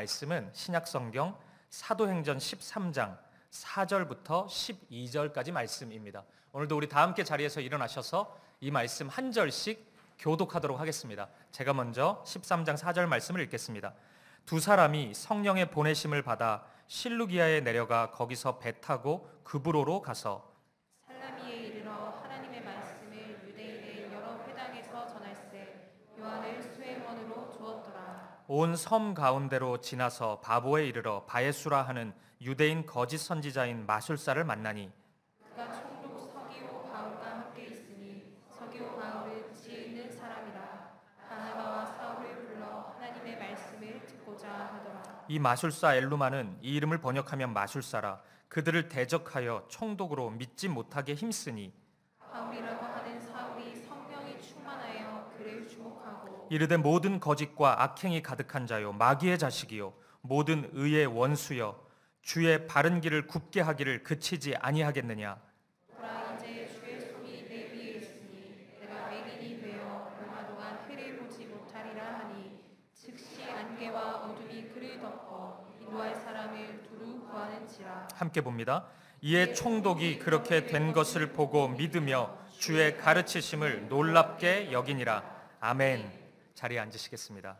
말씀은 신약성경 사도행전 13장 4절부터 12절까지 말씀입니다. 오늘도 우리 다 함께 자리에서 일어나셔서 이 말씀 한 절씩 교독하도록 하겠습니다. 제가 먼저 13장 4절 말씀을 읽겠습니다. 두 사람이 성령의 보내심을 받아 실루기아에 내려가 거기서 배 타고 그브로로 가서 살라미에 이르러 하나님의 말씀을 유대인의 여러 회당에서 전할세 요한을 수행원으로 주었더라. 온 섬 가운데로 지나서 바보에 이르러 바예수라 하는 유대인 거짓 선지자인 마술사를 만나니 그가 총독 서기오 바울과 함께 있으니 서기오 바울은 지혜 있는 사람이라. 바나바와 사울을 불러 하나님의 말씀을 듣고자 하더라. 이 마술사 엘루마는 이 이름을 번역하면 마술사라. 그들을 대적하여 총독으로 믿지 못하게 힘쓰니 바울이라고 하는 사울이 성령이 충만하여 그를 주목하고 이르되 모든 거짓과 악행이 가득한 자요 마귀의 자식이요 모든 의의 원수여 주의 바른 길을 굽게 하기를 그치지 아니하겠느냐. 보라 이제 주의 손이 내 위에 있으니 내가 맹인이 되어 얼마 동안 해를 보지 못하리라 하니 즉시 안개와 어둠이 그를 덮어 인도할 사람을 두루 구하는지라. 함께 봅니다. 이에 총독이 그렇게 된 것을 보고 믿으며 주의 가르치심을 놀랍게 여기니라. 아멘. 자리에 앉으시겠습니다.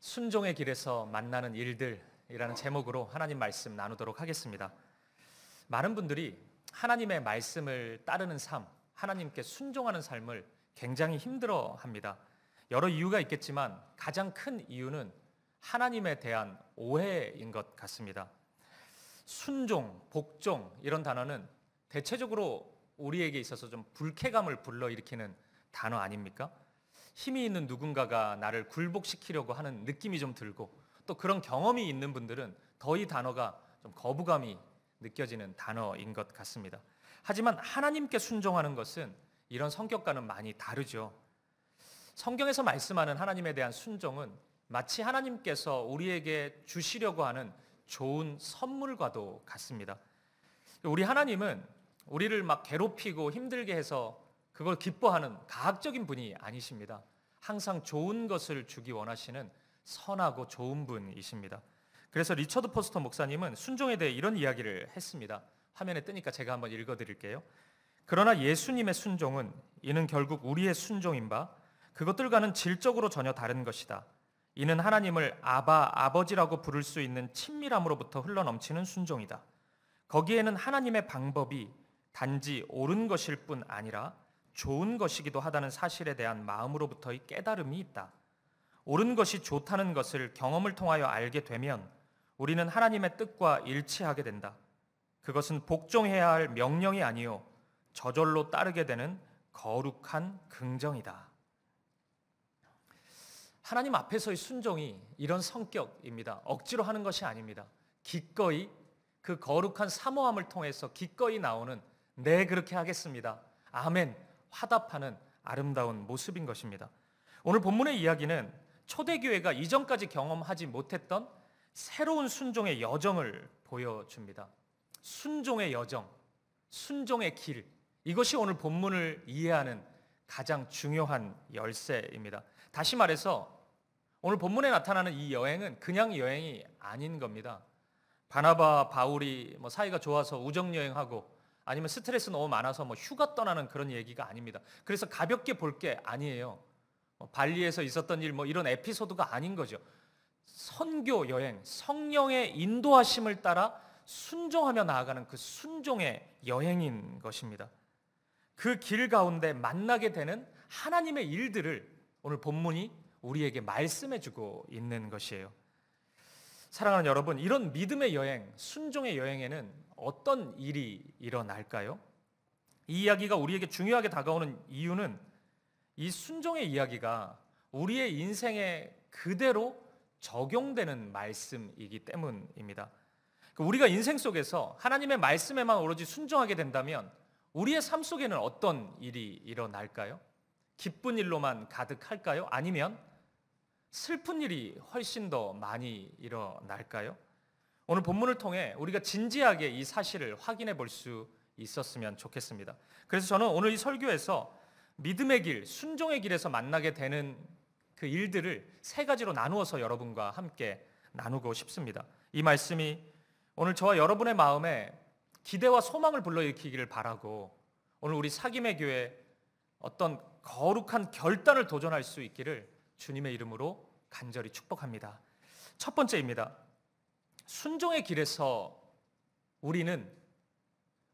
순종의 길에서 만나는 일들이라는 제목으로 하나님 말씀 나누도록 하겠습니다. 많은 분들이 하나님의 말씀을 따르는 삶, 하나님께 순종하는 삶을 굉장히 힘들어합니다. 여러 이유가 있겠지만 가장 큰 이유는 하나님에 대한 오해인 것 같습니다. 순종, 복종 이런 단어는 대체적으로 우리에게 있어서 좀 불쾌감을 불러일으키는 단어 아닙니까? 힘이 있는 누군가가 나를 굴복시키려고 하는 느낌이 좀 들고 또 그런 경험이 있는 분들은 더 이 단어가 좀 거부감이 느껴지는 단어인 것 같습니다. 하지만 하나님께 순종하는 것은 이런 성격과는 많이 다르죠. 성경에서 말씀하는 하나님에 대한 순종은 마치 하나님께서 우리에게 주시려고 하는 좋은 선물과도 같습니다. 우리 하나님은 우리를 막 괴롭히고 힘들게 해서 그걸 기뻐하는 가학적인 분이 아니십니다. 항상 좋은 것을 주기 원하시는 선하고 좋은 분이십니다. 그래서 리처드 포스터 목사님은 순종에 대해 이런 이야기를 했습니다. 화면에 뜨니까 제가 한번 읽어드릴게요. 그러나 예수님의 순종은 이는 결국 우리의 순종인 바 그것들과는 질적으로 전혀 다른 것이다. 이는 하나님을 아버지라고 부를 수 있는 친밀함으로부터 흘러넘치는 순종이다. 거기에는 하나님의 방법이 단지 옳은 것일 뿐 아니라 좋은 것이기도 하다는 사실에 대한 마음으로부터의 깨달음이 있다. 옳은 것이 좋다는 것을 경험을 통하여 알게 되면 우리는 하나님의 뜻과 일치하게 된다. 그것은 복종해야 할 명령이 아니요 저절로 따르게 되는 거룩한 긍정이다. 하나님 앞에서의 순종이 이런 성격입니다. 억지로 하는 것이 아닙니다. 기꺼이 그 거룩한 사모함을 통해서 기꺼이 나오는 네 그렇게 하겠습니다. 아멘. 화답하는 아름다운 모습인 것입니다. 오늘 본문의 이야기는 초대교회가 이전까지 경험하지 못했던 새로운 순종의 여정을 보여줍니다. 순종의 여정, 순종의 길, 이것이 오늘 본문을 이해하는 가장 중요한 열쇠입니다. 다시 말해서 오늘 본문에 나타나는 이 여행은 그냥 여행이 아닌 겁니다. 바나바, 바울이 사이가 좋아서 우정여행하고 아니면 스트레스 너무 많아서 휴가 떠나는 그런 얘기가 아닙니다. 그래서 가볍게 볼 게 아니에요. 발리에서 있었던 일 이런 에피소드가 아닌 거죠. 선교 여행, 성령의 인도하심을 따라 순종하며 나아가는 그 순종의 여행인 것입니다. 그 길 가운데 만나게 되는 하나님의 일들을 오늘 본문이 우리에게 말씀해주고 있는 것이에요. 사랑하는 여러분, 이런 믿음의 여행, 순종의 여행에는 어떤 일이 일어날까요? 이 이야기가 우리에게 중요하게 다가오는 이유는 이 순종의 이야기가 우리의 인생에 그대로 적용되는 말씀이기 때문입니다. 우리가 인생 속에서 하나님의 말씀에만 오로지 순종하게 된다면 우리의 삶 속에는 어떤 일이 일어날까요? 기쁜 일로만 가득할까요? 아니면 슬픈 일이 훨씬 더 많이 일어날까요? 오늘 본문을 통해 우리가 진지하게 이 사실을 확인해 볼 수 있었으면 좋겠습니다. 그래서 저는 오늘 이 설교에서 믿음의 길, 순종의 길에서 만나게 되는 그 일들을 세 가지로 나누어서 여러분과 함께 나누고 싶습니다. 이 말씀이 오늘 저와 여러분의 마음에 기대와 소망을 불러일으키기를 바라고 오늘 우리 사김의 교회 어떤 거룩한 결단을 도전할 수 있기를 주님의 이름으로 간절히 축복합니다. 첫 번째입니다. 순종의 길에서 우리는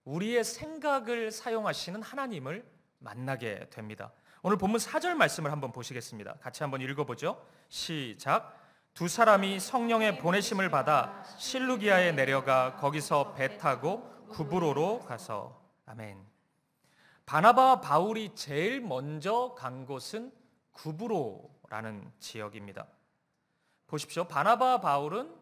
우리의 생각을 사용하시는 하나님을 만나게 됩니다. 오늘 본문 4절 말씀을 한번 보시겠습니다. 같이 한번 읽어보죠. 시작. 두 사람이 성령의 보내심을 받아 실루기아에 내려가 거기서 배 타고 구브로로 가서. 아멘. 바나바와 바울이 제일 먼저 간 곳은 구브로라는 지역입니다. 보십시오. 바나바와 바울은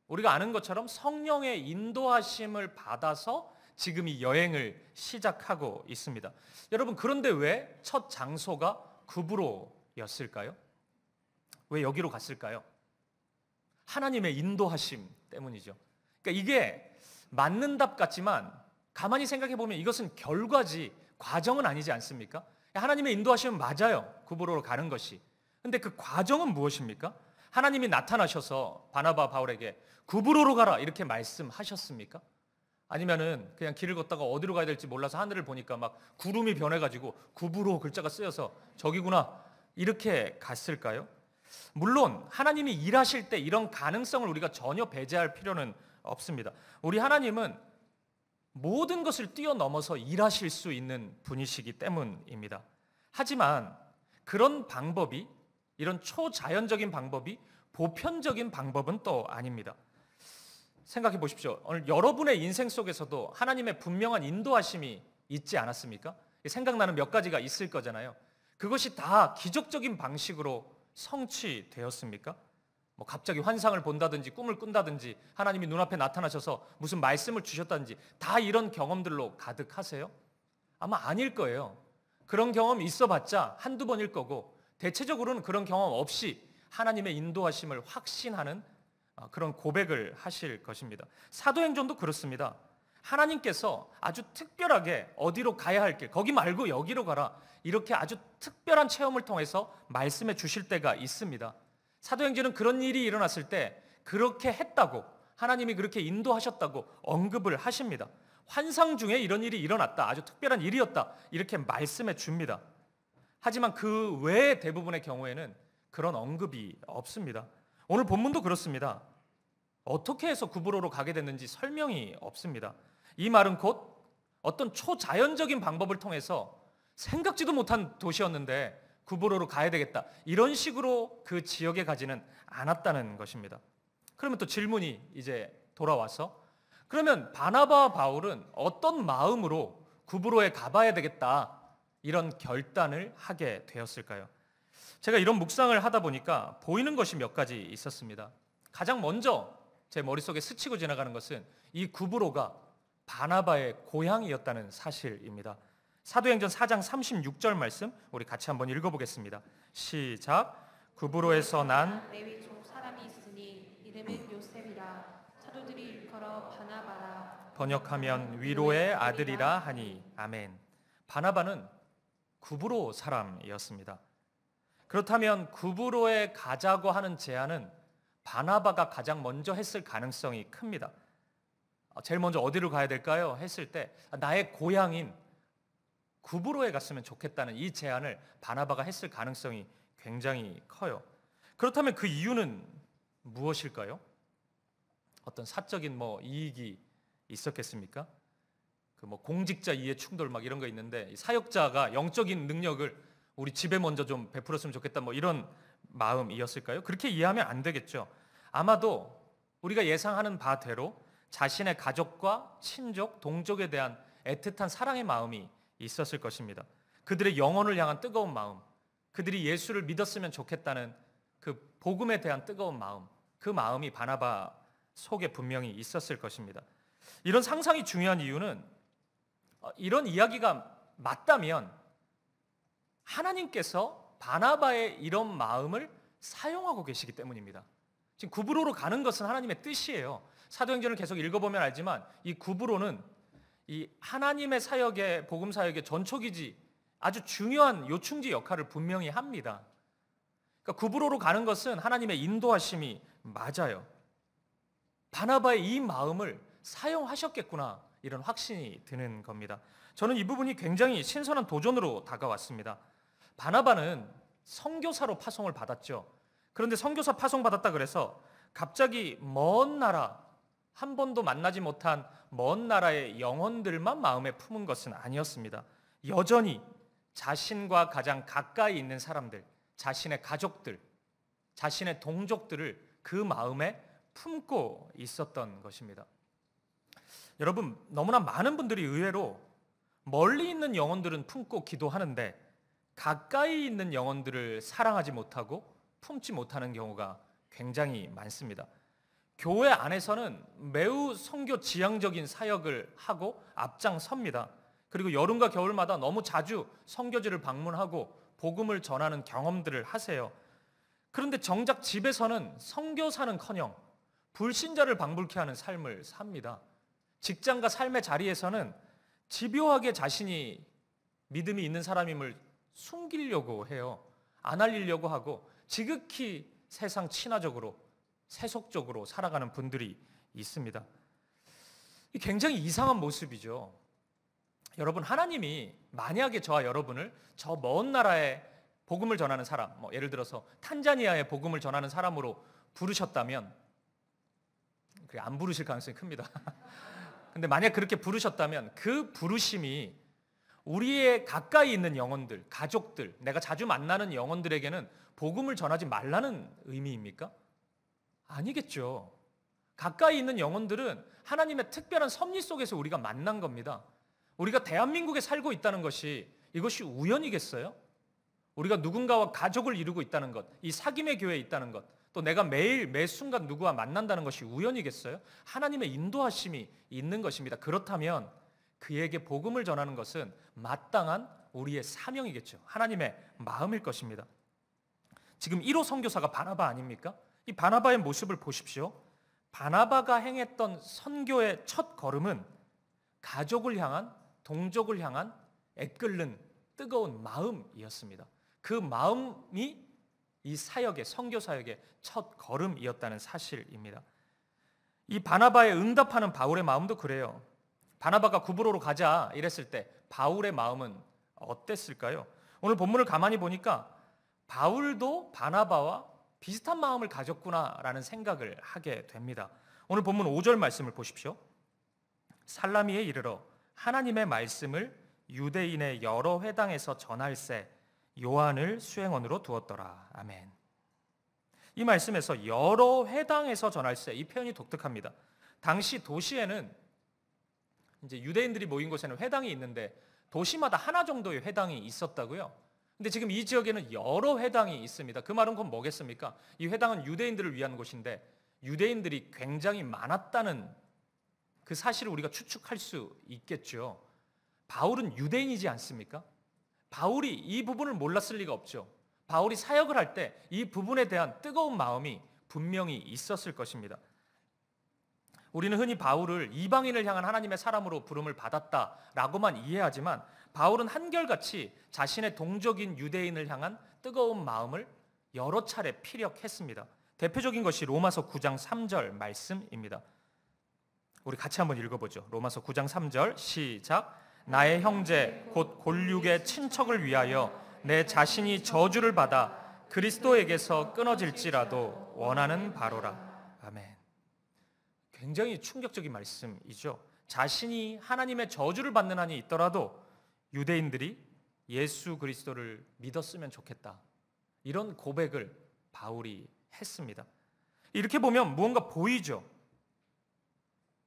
우리가 아는 것처럼 성령의 인도하심을 받아서 지금 이 여행을 시작하고 있습니다. 여러분, 그런데 왜 첫 장소가 구브로였을까요? 왜 여기로 갔을까요? 하나님의 인도하심 때문이죠. 그러니까 이게 맞는 답 같지만 가만히 생각해 보면 이것은 결과지 과정은 아니지 않습니까? 하나님의 인도하심은 맞아요. 구브로로 가는 것이. 근데 그 과정은 무엇입니까? 하나님이 나타나셔서 바나바 바울에게 구브로로 가라 이렇게 말씀하셨습니까? 아니면은 그냥 길을 걷다가 어디로 가야 될지 몰라서 하늘을 보니까 막 구름이 변해가지고 구브로 글자가 쓰여서 저기구나 이렇게 갔을까요? 물론 하나님이 일하실 때 이런 가능성을 우리가 전혀 배제할 필요는 없습니다. 우리 하나님은 모든 것을 뛰어넘어서 일하실 수 있는 분이시기 때문입니다. 하지만 그런 방법이, 이런 초자연적인 방법이 보편적인 방법은 또 아닙니다. 생각해 보십시오. 오늘 여러분의 인생 속에서도 하나님의 분명한 인도하심이 있지 않았습니까? 생각나는 몇 가지가 있을 거잖아요. 그것이 다 기적적인 방식으로 성취되었습니까? 뭐 갑자기 환상을 본다든지 꿈을 꾼다든지 하나님이 눈앞에 나타나셔서 무슨 말씀을 주셨다든지 다 이런 경험들로 가득하세요? 아마 아닐 거예요. 그런 경험이 있어봤자 한두 번일 거고 대체적으로는 그런 경험 없이 하나님의 인도하심을 확신하는 그런 고백을 하실 것입니다. 사도행전도 그렇습니다. 하나님께서 아주 특별하게 어디로 가야 할 길, 거기 말고 여기로 가라, 이렇게 아주 특별한 체험을 통해서 말씀해 주실 때가 있습니다. 사도행전은 그런 일이 일어났을 때 그렇게 했다고, 하나님이 그렇게 인도하셨다고 언급을 하십니다. 환상 중에 이런 일이 일어났다, 아주 특별한 일이었다, 이렇게 말씀해 줍니다. 하지만 그 외의 대부분의 경우에는 그런 언급이 없습니다. 오늘 본문도 그렇습니다. 어떻게 해서 구브로로 가게 됐는지 설명이 없습니다. 이 말은 곧 어떤 초자연적인 방법을 통해서 생각지도 못한 도시였는데 구브로로 가야 되겠다, 이런 식으로 그 지역에 가지는 않았다는 것입니다. 그러면 또 질문이 이제 돌아와서, 그러면 바나바와 바울은 어떤 마음으로 구브로에 가봐야 되겠다 이런 결단을 하게 되었을까요? 제가 이런 묵상을 하다 보니까 보이는 것이 몇 가지 있었습니다. 가장 먼저 제 머릿속에 스치고 지나가는 것은 이 구브로가 바나바의 고향이었다는 사실입니다. 사도행전 4장 36절 말씀 우리 같이 한번 읽어보겠습니다. 시작. 구브로에서 난 레위 족 사람이 있으니 이름은 요셉이라. 사도들이 일컬어 바나바라. 번역하면 위로의 아들이라 하니. 아멘. 바나바는 구브로 사람이었습니다. 그렇다면 구브로에 가자고 하는 제안은 바나바가 가장 먼저 했을 가능성이 큽니다. 제일 먼저 어디로 가야 될까요? 했을 때 나의 고향인 구브로에 갔으면 좋겠다는 이 제안을 바나바가 했을 가능성이 굉장히 커요. 그렇다면 그 이유는 무엇일까요? 어떤 사적인 이익이 있었겠습니까? 그 공직자 이해 충돌 이런 거 있는데 사역자가 영적인 능력을 우리 집에 먼저 좀 베풀었으면 좋겠다 이런 마음이었을까요? 그렇게 이해하면 안 되겠죠. 아마도 우리가 예상하는 바대로 자신의 가족과 친족, 동족에 대한 애틋한 사랑의 마음이 있었을 것입니다. 그들의 영혼을 향한 뜨거운 마음, 그들이 예수를 믿었으면 좋겠다는 그 복음에 대한 뜨거운 마음, 그 마음이 바나바 속에 분명히 있었을 것입니다. 이런 상상이 중요한 이유는 이런 이야기가 맞다면 하나님께서 바나바의 이런 마음을 사용하고 계시기 때문입니다. 지금 구브로로 가는 것은 하나님의 뜻이에요. 사도행전을 계속 읽어보면 알지만 이 구브로는 이 하나님의 사역의, 복음 사역의 전초기지, 아주 중요한 요충지 역할을 분명히 합니다. 그러니까 구브로로 가는 것은 하나님의 인도하심이 맞아요. 바나바의 이 마음을 사용하셨겠구나, 이런 확신이 드는 겁니다. 저는 이 부분이 굉장히 신선한 도전으로 다가왔습니다. 바나바는 선교사로 파송을 받았죠. 그런데 선교사 파송받았다 그래서 갑자기 먼 나라, 한 번도 만나지 못한 먼 나라의 영혼들만 마음에 품은 것은 아니었습니다. 여전히 자신과 가장 가까이 있는 사람들, 자신의 가족들, 자신의 동족들을 그 마음에 품고 있었던 것입니다. 여러분, 너무나 많은 분들이 의외로 멀리 있는 영혼들은 품고 기도하는데 가까이 있는 영혼들을 사랑하지 못하고 품지 못하는 경우가 굉장히 많습니다. 교회 안에서는 매우 선교 지향적인 사역을 하고 앞장섭니다. 그리고 여름과 겨울마다 너무 자주 선교지를 방문하고 복음을 전하는 경험들을 하세요. 그런데 정작 집에서는 선교사는커녕 불신자를 방불케 하는 삶을 삽니다. 직장과 삶의 자리에서는 집요하게 자신이 믿음이 있는 사람임을 숨기려고 해요. 안 알리려고 하고 지극히 세상 친화적으로 세속적으로 살아가는 분들이 있습니다. 굉장히 이상한 모습이죠. 여러분, 하나님이 만약에 저와 여러분을 저 먼 나라에 복음을 전하는 사람, 예를 들어서 탄자니아에 복음을 전하는 사람으로 부르셨다면, 안 부르실 가능성이 큽니다. 근데 만약 그렇게 부르셨다면 그 부르심이 우리의 가까이 있는 영혼들, 가족들, 내가 자주 만나는 영혼들에게는 복음을 전하지 말라는 의미입니까? 아니겠죠. 가까이 있는 영혼들은 하나님의 특별한 섭리 속에서 우리가 만난 겁니다. 우리가 대한민국에 살고 있다는 것이 이것이 우연이겠어요? 우리가 누군가와 가족을 이루고 있다는 것, 이 사귐의 교회에 있다는 것, 또 내가 매일 매 순간 누구와 만난다는 것이 우연이겠어요? 하나님의 인도하심이 있는 것입니다. 그렇다면 그에게 복음을 전하는 것은 마땅한 우리의 사명이겠죠. 하나님의 마음일 것입니다. 지금 1호 선교사가 바나바 아닙니까? 이 바나바의 모습을 보십시오. 바나바가 행했던 선교의 첫 걸음은 가족을 향한, 동족을 향한 애끓는 뜨거운 마음이었습니다. 그 마음이 이 사역의, 선교 사역의 첫 걸음이었다는 사실입니다. 이 바나바에 응답하는 바울의 마음도 그래요. 바나바가 구브로로 가자 이랬을 때 바울의 마음은 어땠을까요? 오늘 본문을 가만히 보니까 바울도 바나바와 비슷한 마음을 가졌구나라는 생각을 하게 됩니다. 오늘 본문 5절 말씀을 보십시오. 살라미에 이르러 하나님의 말씀을 유대인의 여러 회당에서 전할세 요한을 수행원으로 두었더라. 아멘. 이 말씀에서 여러 회당에서 전할세, 이 표현이 독특합니다. 당시 도시에는 이제 유대인들이 모인 곳에는 회당이 있는데 도시마다 하나 정도의 회당이 있었다고요. 근데 지금 이 지역에는 여러 회당이 있습니다. 그 말은 그건 뭐겠습니까? 이 회당은 유대인들을 위한 곳인데 유대인들이 굉장히 많았다는 그 사실을 우리가 추측할 수 있겠죠. 바울은 유대인이지 않습니까? 바울이 이 부분을 몰랐을 리가 없죠. 바울이 사역을 할 때 이 부분에 대한 뜨거운 마음이 분명히 있었을 것입니다. 우리는 흔히 바울을 이방인을 향한 하나님의 사람으로 부름을 받았다라고만 이해하지만 바울은 한결같이 자신의 동족인 유대인을 향한 뜨거운 마음을 여러 차례 피력했습니다. 대표적인 것이 로마서 9장 3절 말씀입니다. 우리 같이 한번 읽어보죠. 로마서 9장 3절 시작. 나의 형제 곧 골육의 친척을 위하여 내 자신이 저주를 받아 그리스도에게서 끊어질지라도 원하는 바로라. 아멘. 굉장히 충격적인 말씀이죠. 자신이 하나님의 저주를 받는 한이 있더라도 유대인들이 예수 그리스도를 믿었으면 좋겠다. 이런 고백을 바울이 했습니다. 이렇게 보면 무언가 보이죠.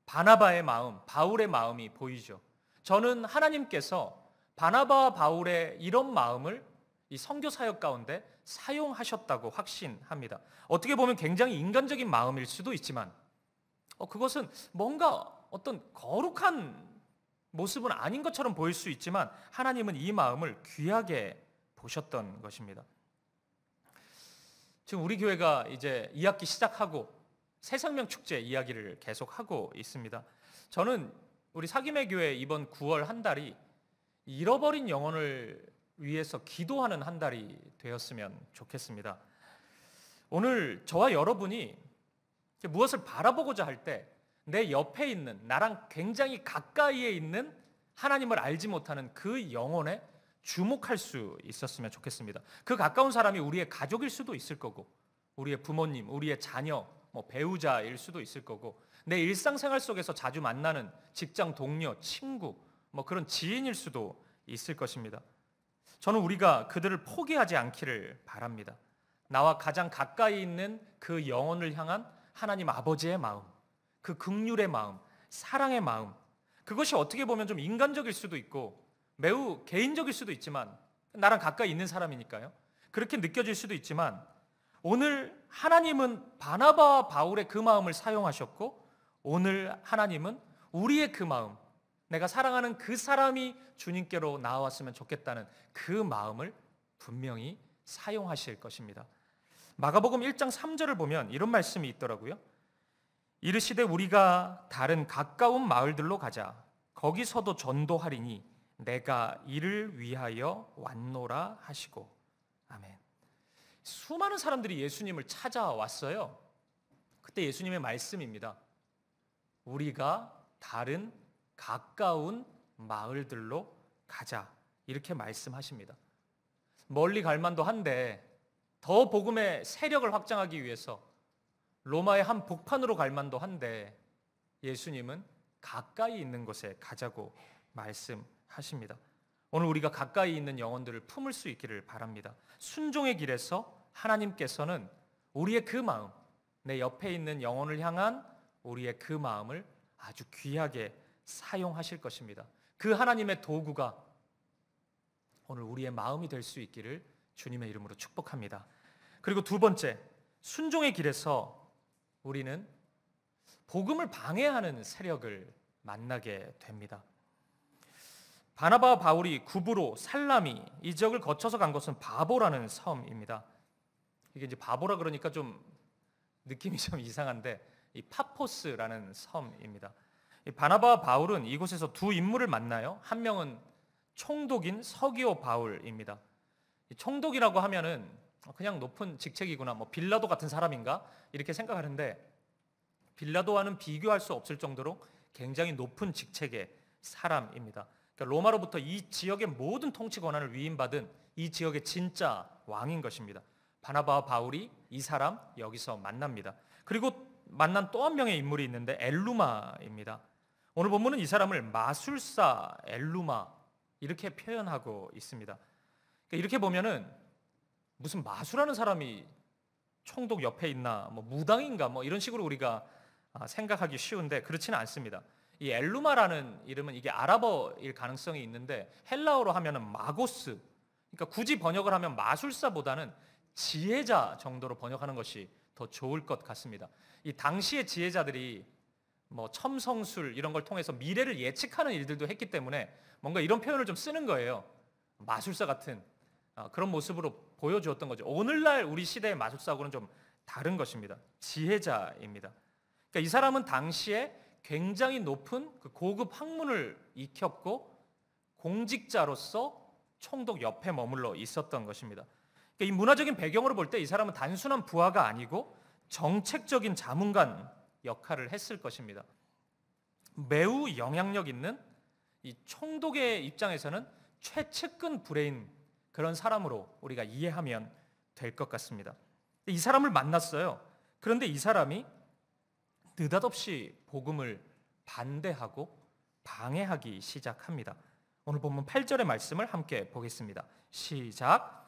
바나바의 마음, 바울의 마음이 보이죠. 저는 하나님께서 바나바와 바울의 이런 마음을 이 선교 사역 가운데 사용하셨다고 확신합니다. 어떻게 보면 굉장히 인간적인 마음일 수도 있지만 그것은 뭔가 어떤 거룩한 모습은 아닌 것처럼 보일 수 있지만 하나님은 이 마음을 귀하게 보셨던 것입니다. 지금 우리 교회가 이제 2학기 시작하고 새생명 축제 이야기를 계속하고 있습니다. 저는 우리 사귐의 교회 이번 9월 한 달이 잃어버린 영혼을 위해서 기도하는 한 달이 되었으면 좋겠습니다. 오늘 저와 여러분이 무엇을 바라보고자 할 때 내 옆에 있는, 나랑 굉장히 가까이에 있는 하나님을 알지 못하는 그 영혼에 주목할 수 있었으면 좋겠습니다. 그 가까운 사람이 우리의 가족일 수도 있을 거고, 우리의 부모님, 우리의 자녀, 배우자일 수도 있을 거고, 내 일상생활 속에서 자주 만나는 직장 동료, 친구, 그런 지인일 수도 있을 것입니다. 저는 우리가 그들을 포기하지 않기를 바랍니다. 나와 가장 가까이 있는 그 영혼을 향한 하나님 아버지의 마음, 그 긍휼의 마음, 사랑의 마음, 그것이 어떻게 보면 좀 인간적일 수도 있고 매우 개인적일 수도 있지만, 나랑 가까이 있는 사람이니까요, 그렇게 느껴질 수도 있지만, 오늘 하나님은 바나바와 바울의 그 마음을 사용하셨고, 오늘 하나님은 우리의 그 마음, 내가 사랑하는 그 사람이 주님께로 나아왔으면 좋겠다는 그 마음을 분명히 사용하실 것입니다. 마가복음 1장 3절을 보면 이런 말씀이 있더라고요. 이르시되 우리가 다른 가까운 마을들로 가자. 거기서도 전도하리니 내가 이를 위하여 왔노라 하시고. 아멘. 수많은 사람들이 예수님을 찾아왔어요. 그때 예수님의 말씀입니다. 우리가 다른 가까운 마을들로 가자, 이렇게 말씀하십니다. 멀리 갈 만도 한데 더 복음의 세력을 확장하기 위해서 로마의 한 복판으로 갈 만도 한데, 예수님은 가까이 있는 곳에 가자고 말씀하십니다. 오늘 우리가 가까이 있는 영혼들을 품을 수 있기를 바랍니다. 순종의 길에서 하나님께서는 우리의 그 마음, 내 옆에 있는 영혼을 향한 우리의 그 마음을 아주 귀하게 사용하실 것입니다. 그 하나님의 도구가 오늘 우리의 마음이 될 수 있기를 주님의 이름으로 축복합니다. 그리고 두 번째, 순종의 길에서 우리는 복음을 방해하는 세력을 만나게 됩니다. 바나바와 바울이 구브로, 살라미 이 지역을 거쳐서 간 것은 바보라는 섬입니다. 이게 이제 바보라 그러니까 좀 느낌이 좀 이상한데, 이 파포스라는 섬입니다. 이 바나바와 바울은 이곳에서 두 인물을 만나요. 한 명은 총독인 서기오 바울입니다. 이 총독이라고 하면은 그냥 높은 직책이구나, 빌라도 같은 사람인가 이렇게 생각하는데, 빌라도와는 비교할 수 없을 정도로 굉장히 높은 직책의 사람입니다. 그러니까 로마로부터 이 지역의 모든 통치 권한을 위임받은 이 지역의 진짜 왕인 것입니다. 바나바와 바울이 이 사람 여기서 만납니다. 그리고 만난 또 한 명의 인물이 있는데 엘루마입니다. 오늘 본문은 이 사람을 마술사 엘루마 이렇게 표현하고 있습니다. 그러니까 이렇게 보면은 무슨 마술하는 사람이 총독 옆에 있나, 무당인가, 이런 식으로 우리가 생각하기 쉬운데 그렇지는 않습니다. 이 엘루마라는 이름은 이게 아랍어일 가능성이 있는데, 헬라어로 하면은 마고스, 그러니까 굳이 번역을 하면 마술사보다는 지혜자 정도로 번역하는 것이 더 좋을 것 같습니다. 이 당시의 지혜자들이 첨성술 이런 걸 통해서 미래를 예측하는 일들도 했기 때문에 뭔가 이런 표현을 좀 쓰는 거예요. 마술사 같은 그런 모습으로 보여주었던 거죠. 오늘날 우리 시대의 마술사하고는 좀 다른 것입니다. 지혜자입니다. 그러니까 이 사람은 당시에 굉장히 높은 그 고급 학문을 익혔고 공직자로서 총독 옆에 머물러 있었던 것입니다. 그러니까 이 문화적인 배경으로 볼 때 이 사람은 단순한 부하가 아니고 정책적인 자문관 역할을 했을 것입니다. 매우 영향력 있는 이 총독의 입장에서는 최측근 부레인 그런 사람으로 우리가 이해하면 될 것 같습니다. 이 사람을 만났어요. 그런데 이 사람이 느닷없이 복음을 반대하고 방해하기 시작합니다. 오늘 본문 8절의 말씀을 함께 보겠습니다. 시작.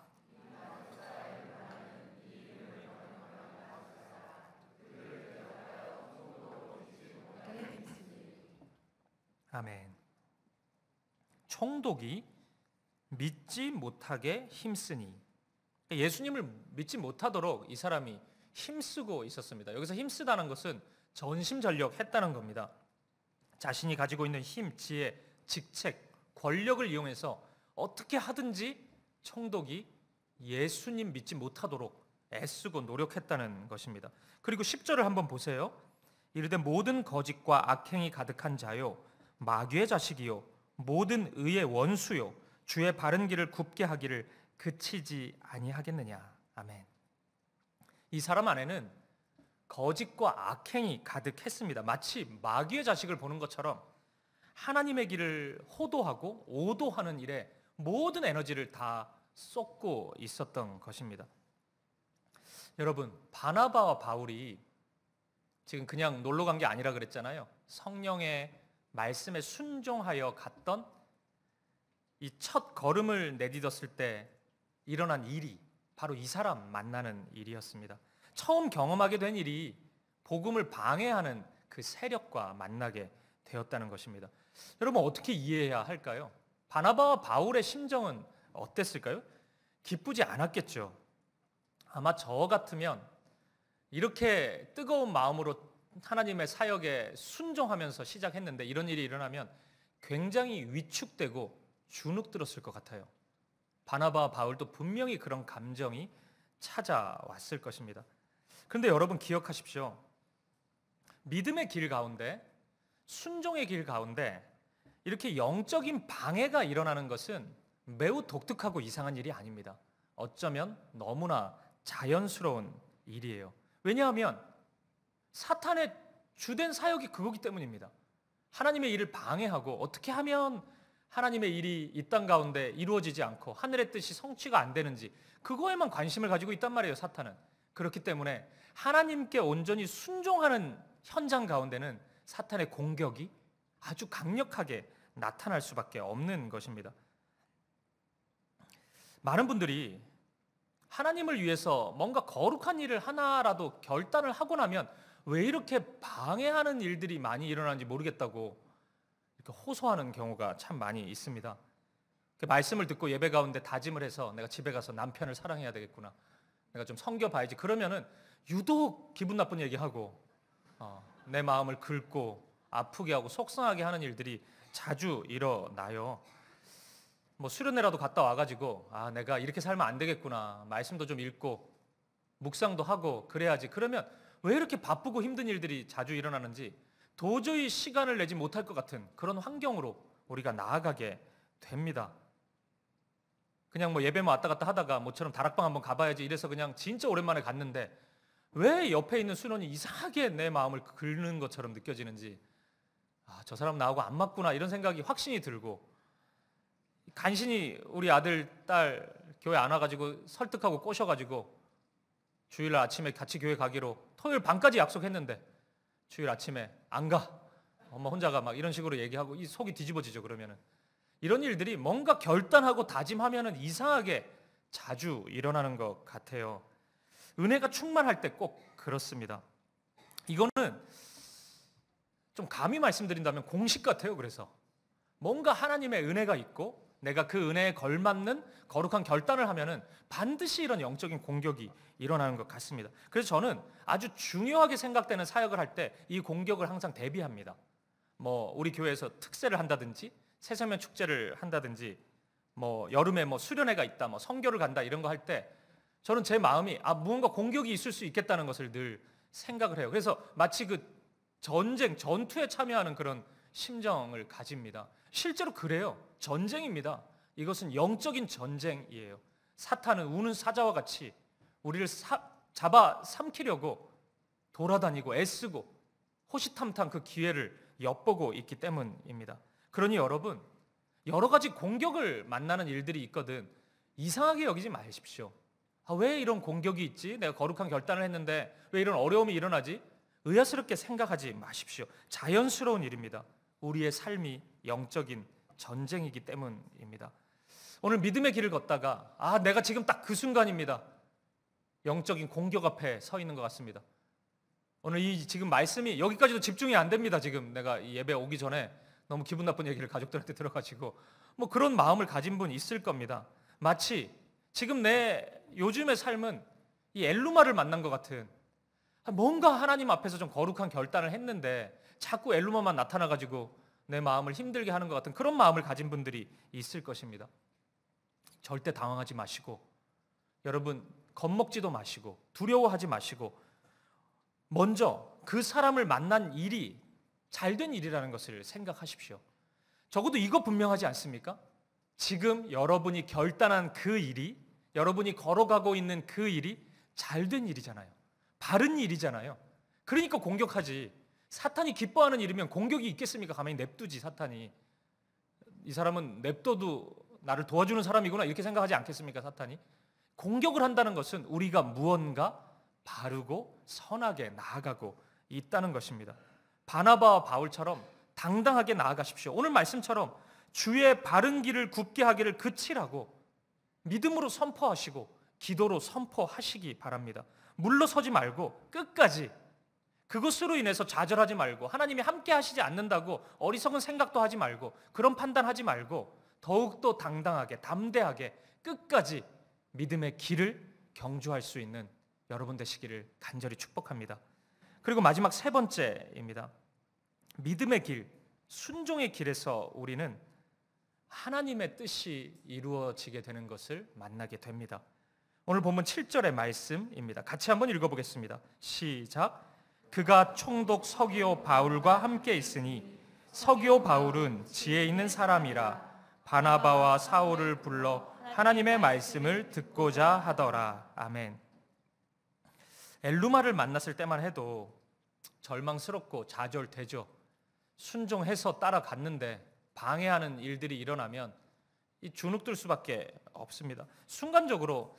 아멘. 총독이 믿지 못하게 힘쓰니, 예수님을 믿지 못하도록 이 사람이 힘쓰고 있었습니다. 여기서 힘쓰다는 것은 전심전력했다는 겁니다. 자신이 가지고 있는 힘, 지혜, 직책, 권력을 이용해서 어떻게 하든지 총독이 예수님 믿지 못하도록 애쓰고 노력했다는 것입니다. 그리고 10절을 한번 보세요. 이르되 모든 거짓과 악행이 가득한 자요, 마귀의 자식이요, 모든 의의 원수요, 주의 바른 길을 굽게 하기를 그치지 아니하겠느냐. 아멘. 이 사람 안에는 거짓과 악행이 가득했습니다. 마치 마귀의 자식을 보는 것처럼 하나님의 길을 호도하고 오도하는 일에 모든 에너지를 다 쏟고 있었던 것입니다. 여러분, 바나바와 바울이 지금 그냥 놀러 간 게 아니라 그랬잖아요. 성령의 말씀에 순종하여 갔던 이 첫 걸음을 내딛었을 때 일어난 일이 바로 이 사람 만나는 일이었습니다. 처음 경험하게 된 일이 복음을 방해하는 그 세력과 만나게 되었다는 것입니다. 여러분, 어떻게 이해해야 할까요? 바나바와 바울의 심정은 어땠을까요? 기쁘지 않았겠죠. 아마 저 같으면 이렇게 뜨거운 마음으로 하나님의 사역에 순종하면서 시작했는데 이런 일이 일어나면 굉장히 위축되고 주눅들었을 것 같아요. 바나바와 바울도 분명히 그런 감정이 찾아왔을 것입니다. 그런데 여러분 기억하십시오. 믿음의 길 가운데, 순종의 길 가운데 이렇게 영적인 방해가 일어나는 것은 매우 독특하고 이상한 일이 아닙니다. 어쩌면 너무나 자연스러운 일이에요. 왜냐하면 사탄의 주된 사역이 그거기 때문입니다. 하나님의 일을 방해하고 어떻게 하면 하나님의 일이 이 땅 가운데 이루어지지 않고 하늘의 뜻이 성취가 안 되는지 그거에만 관심을 가지고 있단 말이에요, 사탄은. 그렇기 때문에 하나님께 온전히 순종하는 현장 가운데는 사탄의 공격이 아주 강력하게 나타날 수밖에 없는 것입니다. 많은 분들이 하나님을 위해서 뭔가 거룩한 일을 하나라도 결단을 하고 나면 왜 이렇게 방해하는 일들이 많이 일어나는지 모르겠다고 이렇게 호소하는 경우가 참 많이 있습니다. 말씀을 듣고 예배 가운데 다짐을 해서 내가 집에 가서 남편을 사랑해야 되겠구나, 내가 좀 섬겨봐야지, 그러면은 유독 기분 나쁜 얘기하고 내 마음을 긁고 아프게 하고 속상하게 하는 일들이 자주 일어나요. 뭐 수련회라도 갔다 와가지고 내가 이렇게 살면 안 되겠구나, 말씀도 좀 읽고 묵상도 하고 그래야지, 그러면 왜 이렇게 바쁘고 힘든 일들이 자주 일어나는지 도저히 시간을 내지 못할 것 같은 그런 환경으로 우리가 나아가게 됩니다. 그냥 뭐 예배만 왔다 갔다 하다가 모처럼 다락방 한번 가봐야지 이래서 그냥 진짜 오랜만에 갔는데 왜 옆에 있는 수련이 이상하게 내 마음을 긁는 것처럼 느껴지는지, 저 사람 나하고 안 맞구나 이런 생각이 확신이 들고, 간신히 우리 아들, 딸 교회 안 와가지고 설득하고 꼬셔가지고 주일 아침에 같이 교회 가기로 토요일 밤까지 약속했는데 주일 아침에 안 가, 엄마 혼자 가, 막 이런 식으로 얘기하고 이 속이 뒤집어지죠. 그러면은 이런 일들이 뭔가 결단하고 다짐하면은 이상하게 자주 일어나는 것 같아요. 은혜가 충만할 때 꼭 그렇습니다. 이거는 좀 감히 말씀드린다면 공식 같아요. 그래서 뭔가 하나님의 은혜가 있고 내가 그 은혜에 걸맞는 거룩한 결단을 하면은 반드시 이런 영적인 공격이 일어나는 것 같습니다. 그래서 저는 아주 중요하게 생각되는 사역을 할 때 이 공격을 항상 대비합니다. 뭐 우리 교회에서 특세를 한다든지 새서면 축제를 한다든지 뭐 여름에 뭐 수련회가 있다, 뭐 선교를 간다 이런 거 할 때 저는 제 마음이 무언가 공격이 있을 수 있겠다는 것을 늘 생각을 해요. 그래서 마치 그 전투에 참여하는 그런 심정을 가집니다. 실제로 그래요. 전쟁입니다. 이것은 영적인 전쟁이에요. 사탄은 우는 사자와 같이 우리를 잡아 삼키려고 돌아다니고 애쓰고 호시탐탐 그 기회를 엿보고 있기 때문입니다. 그러니 여러분, 여러 가지 공격을 만나는 일들이 있거든 이상하게 여기지 마십시오. 왜 이런 공격이 있지? 내가 거룩한 결단을 했는데 왜 이런 어려움이 일어나지? 의아스럽게 생각하지 마십시오. 자연스러운 일입니다. 우리의 삶이 영적인 전쟁이기 때문입니다. 오늘 믿음의 길을 걷다가 내가 지금 딱 그 순간입니다. 영적인 공격 앞에 서 있는 것 같습니다. 오늘 이 지금 말씀이 여기까지도 집중이 안 됩니다. 지금 내가 이 예배 오기 전에 너무 기분 나쁜 얘기를 가족들한테 들어가지고 뭐 그런 마음을 가진 분 있을 겁니다. 마치 지금 내 요즘의 삶은 이 엘루마를 만난 것 같은, 뭔가 하나님 앞에서 좀 거룩한 결단을 했는데 자꾸 엘루마만 나타나가지고 내 마음을 힘들게 하는 것 같은 그런 마음을 가진 분들이 있을 것입니다. 절대 당황하지 마시고, 여러분 겁먹지도 마시고 두려워하지 마시고, 먼저 그 사람을 만난 일이 잘된 일이라는 것을 생각하십시오. 적어도 이거 분명하지 않습니까? 지금 여러분이 결단한 그 일이, 여러분이 걸어가고 있는 그 일이 잘된 일이잖아요. 바른 일이잖아요. 그러니까 공격하지. 사탄이 기뻐하는 일이면 공격이 있겠습니까? 가만히 냅두지. 사탄이. 이 사람은 냅둬도 나를 도와주는 사람이구나 이렇게 생각하지 않겠습니까? 사탄이. 공격을 한다는 것은 우리가 무언가 바르고 선하게 나아가고 있다는 것입니다. 바나바와 바울처럼 당당하게 나아가십시오. 오늘 말씀처럼 주의 바른 길을 굽게 하기를 그치라고 믿음으로 선포하시고 기도로 선포하시기 바랍니다. 물러서지 말고 끝까지, 그것으로 인해서 좌절하지 말고, 하나님이 함께 하시지 않는다고 어리석은 생각도 하지 말고, 그런 판단하지 말고 더욱더 당당하게 담대하게 끝까지 믿음의 길을 경주할 수 있는 여러분 되시기를 간절히 축복합니다. 그리고 마지막 세 번째입니다. 믿음의 길, 순종의 길에서 우리는 하나님의 뜻이 이루어지게 되는 것을 만나게 됩니다. 오늘 본문 7절의 말씀입니다. 같이 한번 읽어보겠습니다. 시작. 그가 총독 서기오 바울과 함께 있으니 서기오 바울은 지혜 있는 사람이라 바나바와 사울을 불러 하나님의 말씀을 듣고자 하더라. 아멘. 엘루마를 만났을 때만 해도 절망스럽고 좌절되죠. 순종해서 따라갔는데 방해하는 일들이 일어나면 이 주눅들 수밖에 없습니다. 순간적으로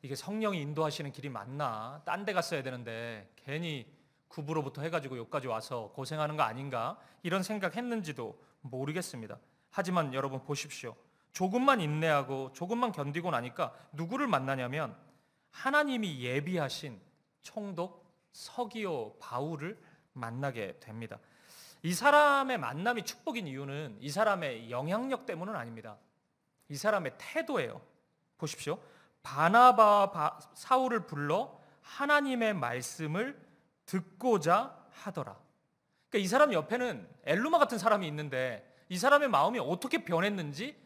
이게 성령이 인도하시는 길이 맞나? 딴 데 갔어야 되는데 괜히 구부로부터 해가지고 여기까지 와서 고생하는 거 아닌가? 이런 생각했는지도 모르겠습니다. 하지만 여러분 보십시오. 조금만 인내하고 조금만 견디고 나니까 누구를 만나냐면 하나님이 예비하신 총독 서기오 바울을 만나게 됩니다. 이 사람의 만남이 축복인 이유는 이 사람의 영향력 때문은 아닙니다. 이 사람의 태도예요. 보십시오. 바나바와 사울을 불러 하나님의 말씀을 듣고자 하더라. 그러니까 이 사람 옆에는 엘루마 같은 사람이 있는데 이 사람의 마음이 어떻게 변했는지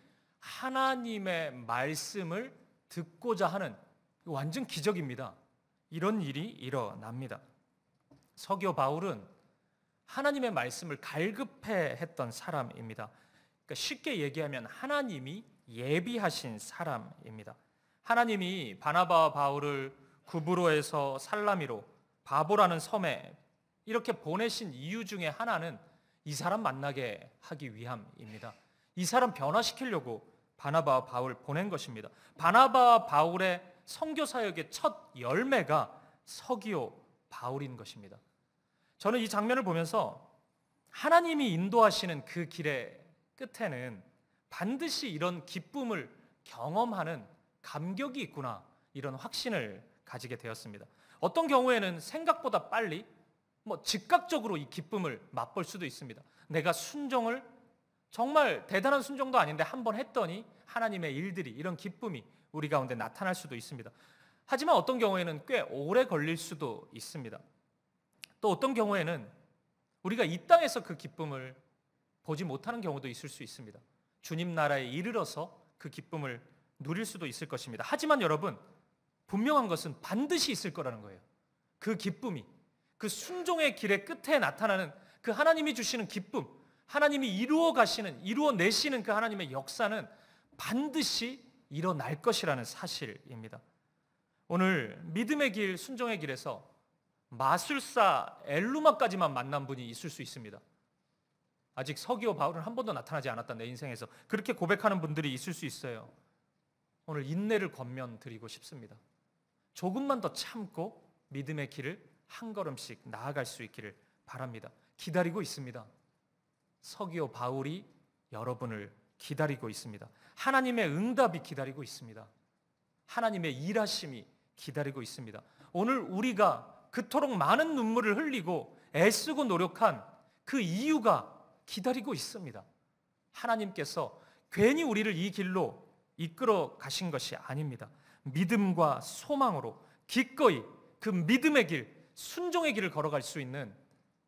하나님의 말씀을 듣고자 하는, 완전 기적입니다. 이런 일이 일어납니다. 서기오 바울은 하나님의 말씀을 갈급해 했던 사람입니다. 그러니까 쉽게 얘기하면 하나님이 예비하신 사람입니다. 하나님이 바나바와 바울을 구브로에서 살라미로 바보라는 섬에 이렇게 보내신 이유 중에 하나는 이 사람 만나게 하기 위함입니다. 이 사람 변화시키려고 바나바와 바울 보낸 것입니다. 바나바와 바울의 선교 사역의 첫 열매가 서기오 바울인 것입니다. 저는 이 장면을 보면서 하나님이 인도하시는 그 길의 끝에는 반드시 이런 기쁨을 경험하는 감격이 있구나, 이런 확신을 가지게 되었습니다. 어떤 경우에는 생각보다 빨리 즉각적으로 이 기쁨을 맛볼 수도 있습니다. 내가 순종을, 정말 대단한 순종도 아닌데 한번 했더니 하나님의 일들이, 이런 기쁨이 우리 가운데 나타날 수도 있습니다. 하지만 어떤 경우에는 꽤 오래 걸릴 수도 있습니다. 또 어떤 경우에는 우리가 이 땅에서 그 기쁨을 보지 못하는 경우도 있을 수 있습니다. 주님 나라에 이르러서 그 기쁨을 누릴 수도 있을 것입니다. 하지만 여러분, 분명한 것은 반드시 있을 거라는 거예요. 그 기쁨이, 그 순종의 길의 끝에 나타나는 그 하나님이 주시는 기쁨, 하나님이 이루어내시는 그 하나님의 역사는 반드시 일어날 것이라는 사실입니다. 오늘 믿음의 길, 순종의 길에서 마술사 엘루마까지만 만난 분이 있을 수 있습니다. 아직 서기오 바울은 한 번도 나타나지 않았다, 내 인생에서. 그렇게 고백하는 분들이 있을 수 있어요. 오늘 인내를 권면드리고 싶습니다. 조금만 더 참고 믿음의 길을 한 걸음씩 나아갈 수 있기를 바랍니다. 기다리고 있습니다. 서기오 바울이 여러분을 기다리고 있습니다. 하나님의 응답이 기다리고 있습니다. 하나님의 일하심이 기다리고 있습니다. 오늘 우리가 그토록 많은 눈물을 흘리고 애쓰고 노력한 그 이유가 기다리고 있습니다. 하나님께서 괜히 우리를 이 길로 이끌어 가신 것이 아닙니다. 믿음과 소망으로 기꺼이 그 믿음의 길, 순종의 길을 걸어갈 수 있는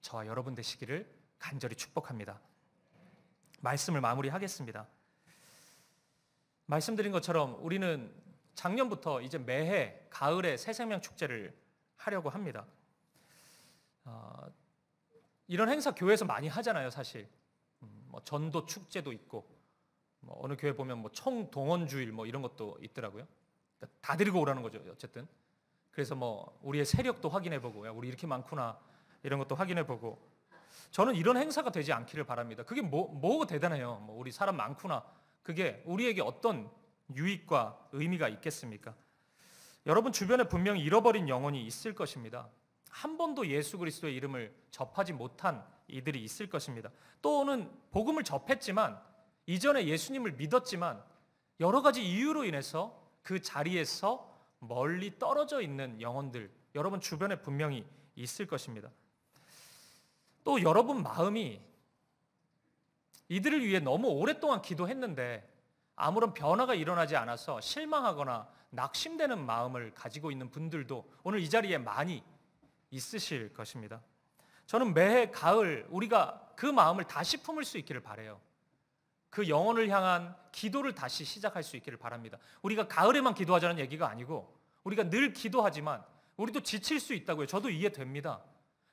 저와 여러분 되시기를 간절히 축복합니다. 말씀을 마무리하겠습니다. 말씀드린 것처럼 우리는 작년부터 이제 매해 가을에 새생명 축제를 하려고 합니다. 이런 행사 교회에서 많이 하잖아요, 사실. 전도 축제도 있고, 어느 교회 보면 총동원주일 이런 것도 있더라고요. 그러니까 다 데리고 오라는 거죠, 어쨌든. 그래서 우리의 세력도 확인해보고, 야, 우리 이렇게 많구나. 이런 것도 확인해 보고, 저는 이런 행사가 되지 않기를 바랍니다. 그게 뭐가 대단해요. 우리 사람 많구나. 그게 우리에게 어떤 유익과 의미가 있겠습니까? 여러분 주변에 분명히 잃어버린 영혼이 있을 것입니다. 한 번도 예수 그리스도의 이름을 접하지 못한 이들이 있을 것입니다. 또는 복음을 접했지만, 이전에 예수님을 믿었지만 여러 가지 이유로 인해서 그 자리에서 멀리 떨어져 있는 영혼들, 여러분 주변에 분명히 있을 것입니다. 또 여러분 마음이 이들을 위해 너무 오랫동안 기도했는데 아무런 변화가 일어나지 않아서 실망하거나 낙심되는 마음을 가지고 있는 분들도 오늘 이 자리에 많이 있으실 것입니다. 저는 매해 가을 우리가 그 마음을 다시 품을 수 있기를 바라요. 그 영혼을 향한 기도를 다시 시작할 수 있기를 바랍니다. 우리가 가을에만 기도하자는 얘기가 아니고 우리가 늘 기도하지만 우리도 지칠 수 있다고요. 저도 이해됩니다.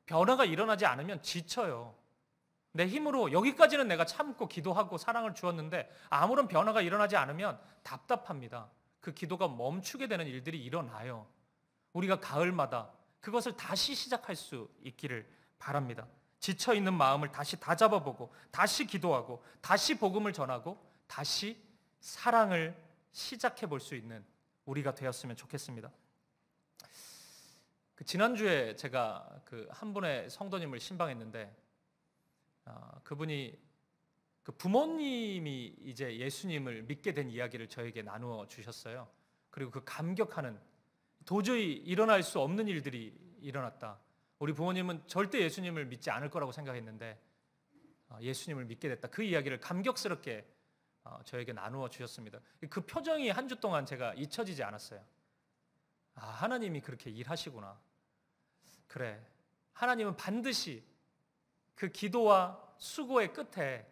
변화가 일어나지 않으면 지쳐요. 내 힘으로 여기까지는 내가 참고 기도하고 사랑을 주었는데 아무런 변화가 일어나지 않으면 답답합니다. 그 기도가 멈추게 되는 일들이 일어나요. 우리가 가을마다 그것을 다시 시작할 수 있기를 바랍니다. 지쳐있는 마음을 다시 다잡아보고 다시 기도하고 다시 복음을 전하고 다시 사랑을 시작해 볼 수 있는 우리가 되었으면 좋겠습니다. 지난주에 제가 한 분의 성도님을 신방했는데 그분이 부모님이 이제 예수님을 믿게 된 이야기를 저에게 나누어 주셨어요. 그리고 그 감격하는, 도저히 일어날 수 없는 일들이 일어났다. 우리 부모님은 절대 예수님을 믿지 않을 거라고 생각했는데 예수님을 믿게 됐다. 그 이야기를 감격스럽게 저에게 나누어 주셨습니다. 그 표정이 한 주 동안 제가 잊혀지지 않았어요. 하나님이 그렇게 일하시구나. 그래, 하나님은 반드시 그 기도와 수고의 끝에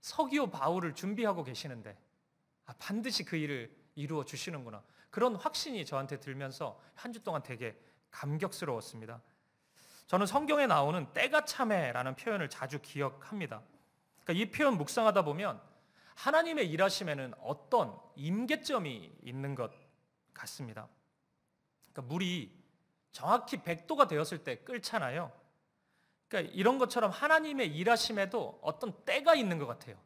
서기오 바울을 준비하고 계시는데 반드시 그 일을 이루어 주시는구나. 그런 확신이 저한테 들면서 한 주 동안 되게 감격스러웠습니다. 저는 성경에 나오는 때가 참에라는 표현을 자주 기억합니다. 그러니까 이 표현 묵상하다 보면 하나님의 일하심에는 어떤 임계점이 있는 것 같습니다. 그러니까 물이 정확히 100도가 되었을 때 끓잖아요. 그러니까 이런 것처럼 하나님의 일하심에도 어떤 때가 있는 것 같아요.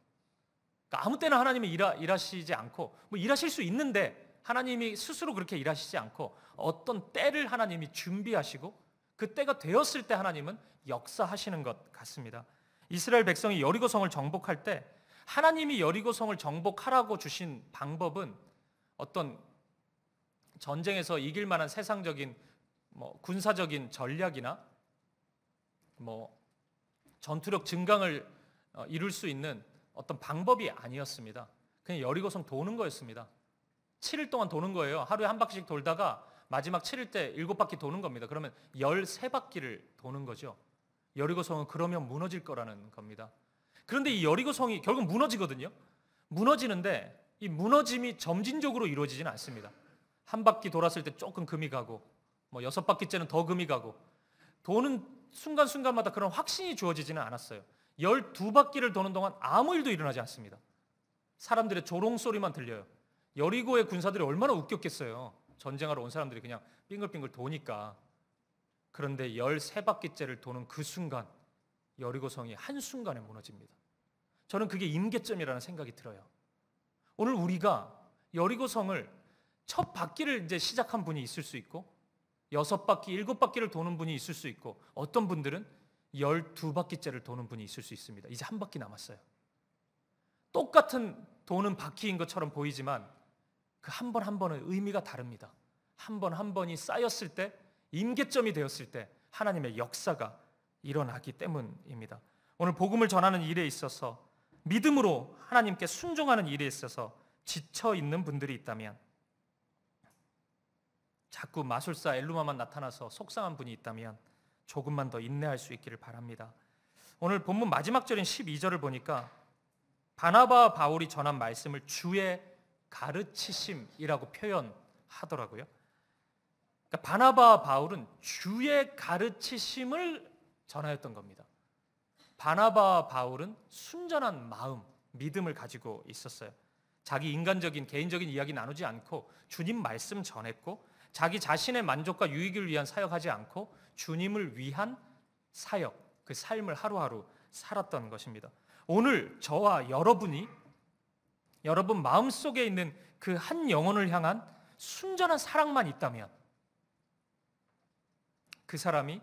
그러니까 아무 때나 하나님이 일하시지 않고, 일하실 수 있는데 하나님이 스스로 그렇게 일하시지 않고 어떤 때를 하나님이 준비하시고 그 때가 되었을 때 하나님은 역사하시는 것 같습니다. 이스라엘 백성이 여리고성을 정복할 때 하나님이 여리고성을 정복하라고 주신 방법은 어떤 전쟁에서 이길 만한 세상적인 군사적인 전략이나 전투력 증강을 이룰 수 있는 어떤 방법이 아니었습니다. 그냥 여리고성 도는 거였습니다. 7일 동안 도는 거예요. 하루에 한 바퀴씩 돌다가 마지막 7일 때 7바퀴 도는 겁니다. 그러면 13바퀴를 도는 거죠. 여리고성은 그러면 무너질 거라는 겁니다. 그런데 이 여리고성이 결국 무너지거든요. 무너지는데 이 무너짐이 점진적으로 이루어지지는 않습니다. 한 바퀴 돌았을 때 조금 금이 가고 6바퀴째는 더 금이 가고 도는 순간순간마다 그런 확신이 주어지지는 않았어요. 12바퀴를 도는 동안 아무 일도 일어나지 않습니다. 사람들의 조롱소리만 들려요. 여리고의 군사들이 얼마나 웃겼겠어요. 전쟁하러 온 사람들이 그냥 빙글빙글 도니까. 그런데 13바퀴째를 도는 그 순간 여리고성이 한순간에 무너집니다. 저는 그게 임계점이라는 생각이 들어요. 오늘 우리가 여리고성을 첫 바퀴를 이제 시작한 분이 있을 수 있고 6바퀴, 7바퀴를 도는 분이 있을 수 있고 어떤 분들은 12바퀴째를 도는 분이 있을 수 있습니다. 이제 한 바퀴 남았어요. 똑같은 도는 바퀴인 것처럼 보이지만 그 한 번 한 번의 의미가 다릅니다. 한 번 한 번이 쌓였을 때, 임계점이 되었을 때 하나님의 역사가 일어나기 때문입니다. 오늘 복음을 전하는 일에 있어서, 믿음으로 하나님께 순종하는 일에 있어서 지쳐 있는 분들이 있다면, 자꾸 마술사 엘루마만 나타나서 속상한 분이 있다면 조금만 더 인내할 수 있기를 바랍니다. 오늘 본문 마지막 절인 12절을 보니까 바나바와 바울이 전한 말씀을 주의 가르치심이라고 표현하더라고요. 그러니까 바나바와 바울은 주의 가르치심을 전하였던 겁니다. 바나바와 바울은 순전한 마음, 믿음을 가지고 있었어요. 자기 인간적인, 개인적인 이야기 나누지 않고 주님 말씀 전했고, 자기 자신의 만족과 유익을 위한 사역하지 않고 주님을 위한 사역, 그 삶을 하루하루 살았던 것입니다. 오늘 저와 여러분이 여러분 마음속에 있는 그 한 영혼을 향한 순전한 사랑만 있다면, 그 사람이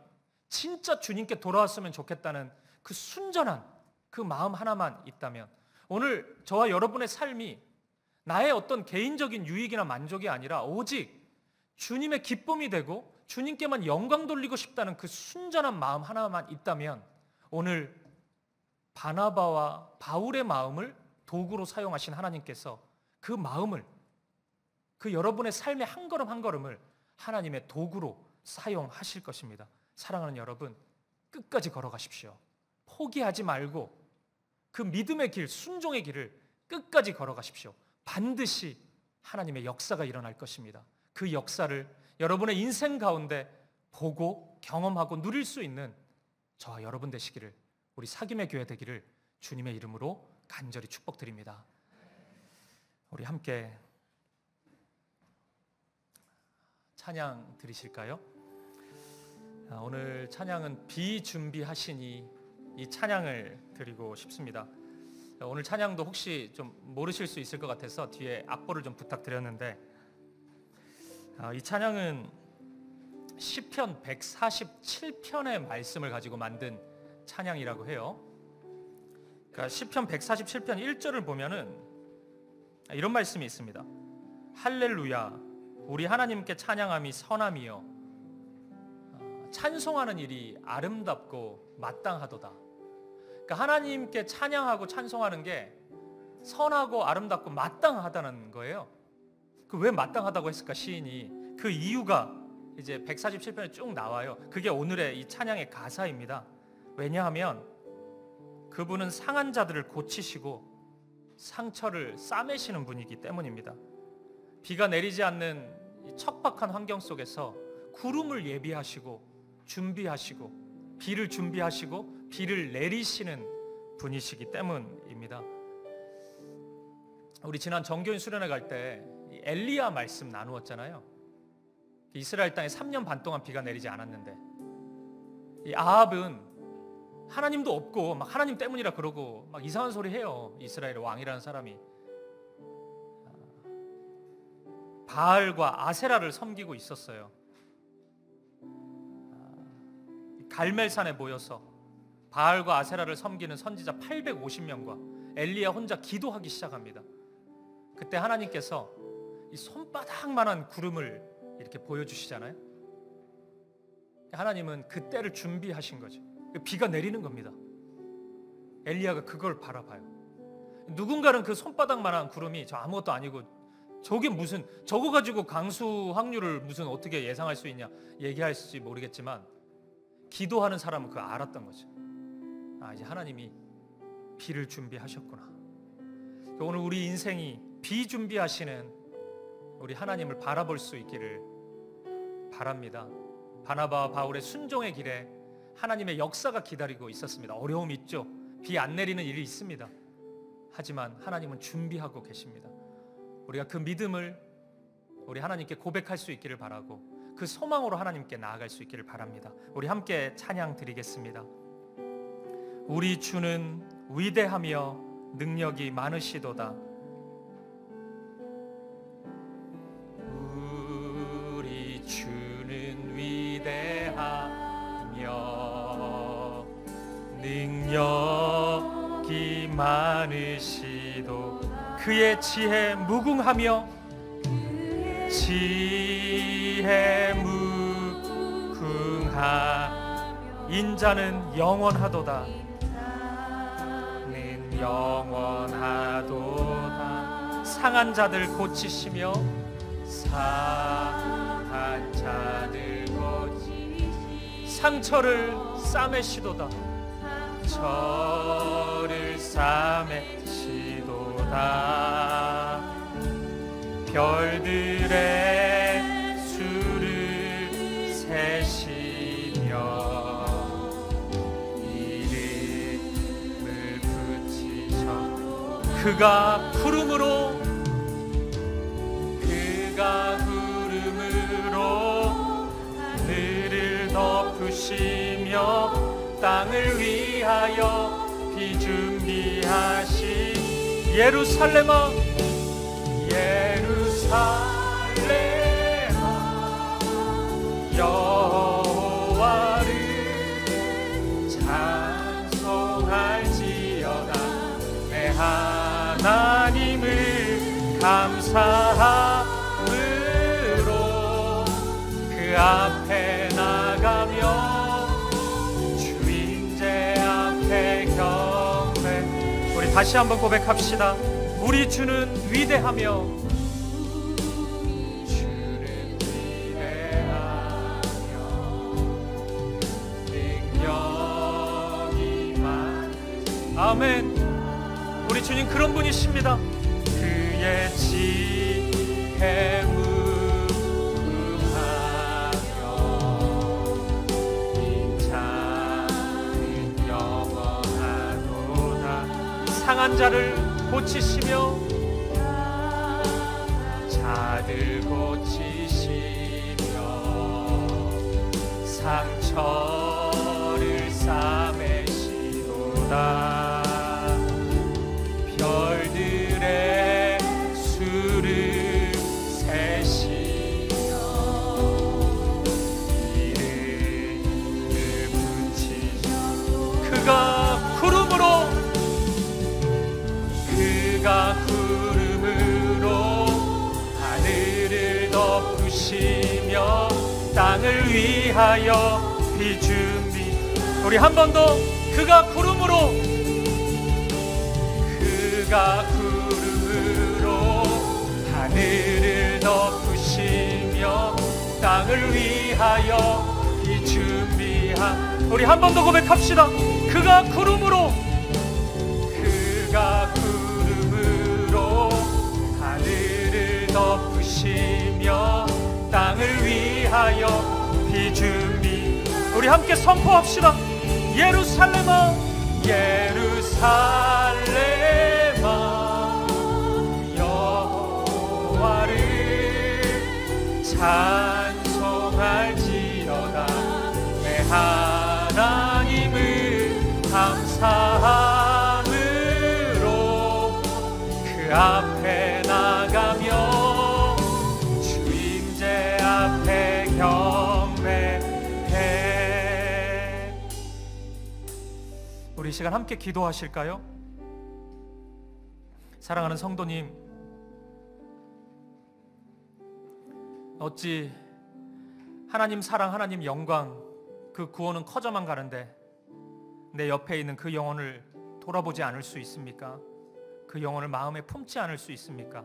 진짜 주님께 돌아왔으면 좋겠다는 그 순전한 그 마음 하나만 있다면, 오늘 저와 여러분의 삶이 나의 어떤 개인적인 유익이나 만족이 아니라 오직 주님의 기쁨이 되고 주님께만 영광 돌리고 싶다는 그 순전한 마음 하나만 있다면, 오늘 바나바와 바울의 마음을 도구로 사용하신 하나님께서 그 마음을, 그 여러분의 삶의 한 걸음 한 걸음을 하나님의 도구로 사용하실 것입니다. 사랑하는 여러분, 끝까지 걸어가십시오. 포기하지 말고 그 믿음의 길, 순종의 길을 끝까지 걸어가십시오. 반드시 하나님의 역사가 일어날 것입니다. 그 역사를 여러분의 인생 가운데 보고 경험하고 누릴 수 있는 저와 여러분 되시기를, 우리 사김의 교회 되기를 주님의 이름으로 간절히 축복드립니다. 우리 함께 찬양 드리실까요? 오늘 찬양은 비준비하시니, 이 찬양을 드리고 싶습니다. 오늘 찬양도 혹시 좀 모르실 수 있을 것 같아서 뒤에 악보를 좀 부탁드렸는데, 이 찬양은 시편 147편의 말씀을 가지고 만든 찬양이라고 해요. 그러니까 시편 147편 1절을 보면은 이런 말씀이 있습니다. 할렐루야, 우리 하나님께 찬양함이 선함이요, 찬송하는 일이 아름답고 마땅하도다. 그러니까 하나님께 찬양하고 찬송하는 게 선하고 아름답고 마땅하다는 거예요. 그 왜 마땅하다고 했을까, 시인이? 그 이유가 이제 147편에 쭉 나와요. 그게 오늘의 이 찬양의 가사입니다. 왜냐하면 그분은 상한 자들을 고치시고 상처를 싸매시는 분이기 때문입니다. 비가 내리지 않는 이 척박한 환경 속에서 구름을 예비하시고 준비하시고 비를 준비하시고 비를 내리시는 분이시기 때문입니다. 우리 지난 정교인 수련회 갈 때 엘리야 말씀 나누었잖아요. 이스라엘 땅에 3년 반 동안 비가 내리지 않았는데, 이 아합은 하나님도 없고 막 하나님 때문이라 그러고 막 이상한 소리 해요. 이스라엘의 왕이라는 사람이 바알과 아세라를 섬기고 있었어요. 갈멜산에 모여서 바알과 아세라를 섬기는 선지자 850명과 엘리야 혼자 기도하기 시작합니다. 그때 하나님께서 이 손바닥만한 구름을 이렇게 보여주시잖아요. 하나님은 그 때를 준비하신 거죠. 비가 내리는 겁니다. 엘리야가 그걸 바라봐요. 누군가는 그 손바닥만한 구름이 저 아무것도 아니고 저게 무슨, 저거 가지고 강수 확률을 무슨 어떻게 예상할 수 있냐 얘기할지 모르겠지만, 기도하는 사람은 그거 알았던 거죠. 아, 이제 하나님이 비를 준비하셨구나. 오늘 우리 인생이 비 준비하시는 우리 하나님을 바라볼 수 있기를 바랍니다. 바나바와 바울의 순종의 길에 하나님의 역사가 기다리고 있었습니다. 어려움이 있죠. 비 안 내리는 일이 있습니다. 하지만 하나님은 준비하고 계십니다. 우리가 그 믿음을 우리 하나님께 고백할 수 있기를 바라고 그 소망으로 하나님께 나아갈 수 있기를 바랍니다. 우리 함께 찬양 드리겠습니다. 우리 주는 위대하며 능력이 많으시도다. 우리 주는 위대하며 능력이 많으시도, 그의 지혜 무궁하며 지혜 무궁하 인자는 영원하도다. 는 영원하도다. 상한 자들 고치시며 상한 자들 고치시며 상처를 싸매시도다. 저를 싸매시도다. 별들의 수를 세시며 이름을 붙이셔. 그가 구름으로 들을 덮으시며 땅을 위하여 비준비하신 예루살렘아 예루살렘아 여호와를 찬송할지어다. 내 하나님을 감사함으로 그 앞에 나가며 주인제 앞에 경배. 우리 다시 한번 고백합시다. 우리 주는 위대하며 주는 위대하며 능력이 많으시. 아멘. 우리 주님 그런 분이십니다. 그의 지혜 상한 자를 고치시며 자들 고치시며 상처를 싸매시도다. 별들의 수를 세시며 이름을 붙이시며 그가 구름으로 하늘을 덮으시며 땅을 위하여 비준비. 우리 한 번 더. 그가 구름으로 하늘을 덮으시며 땅을 위하여 비준비한. 우리 한 번 더 고백합시다. 그가 구름으로 하늘을 덮으시며 땅을 위하여 비준비. 우리 함께 선포합시다. 예루살렘아 예루살렘아 여호와를 찬송할지어다. 내 하나님을 감사함으로 그 앞에 나가며 주임제 앞에 경배해. 우리 이 시간 함께 기도하실까요? 사랑하는 성도님, 어찌 하나님 사랑, 하나님 영광, 그 구원은 커져만 가는데 내 옆에 있는 그 영혼을 돌아보지 않을 수 있습니까? 그 영혼을 마음에 품지 않을 수 있습니까?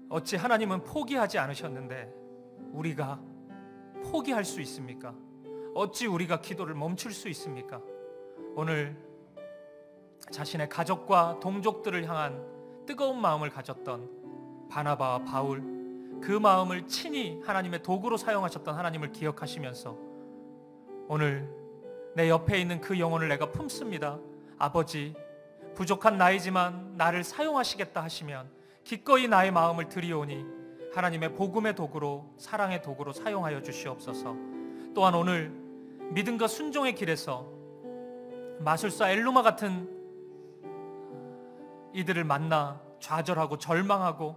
어찌 하나님은 포기하지 않으셨는데 우리가 포기할 수 있습니까? 어찌 우리가 기도를 멈출 수 있습니까? 오늘 자신의 가족과 동족들을 향한 뜨거운 마음을 가졌던 바나바와 바울, 그 마음을 친히 하나님의 도구로 사용하셨던 하나님을 기억하시면서 오늘 내 옆에 있는 그 영혼을 내가 품습니다. 아버지, 부족한 나이지만 나를 사용하시겠다 하시면 기꺼이 나의 마음을 드리오니 하나님의 복음의 도구로, 사랑의 도구로 사용하여 주시옵소서. 또한 오늘 믿음과 순종의 길에서 마술사 엘루마 같은 이들을 만나 좌절하고 절망하고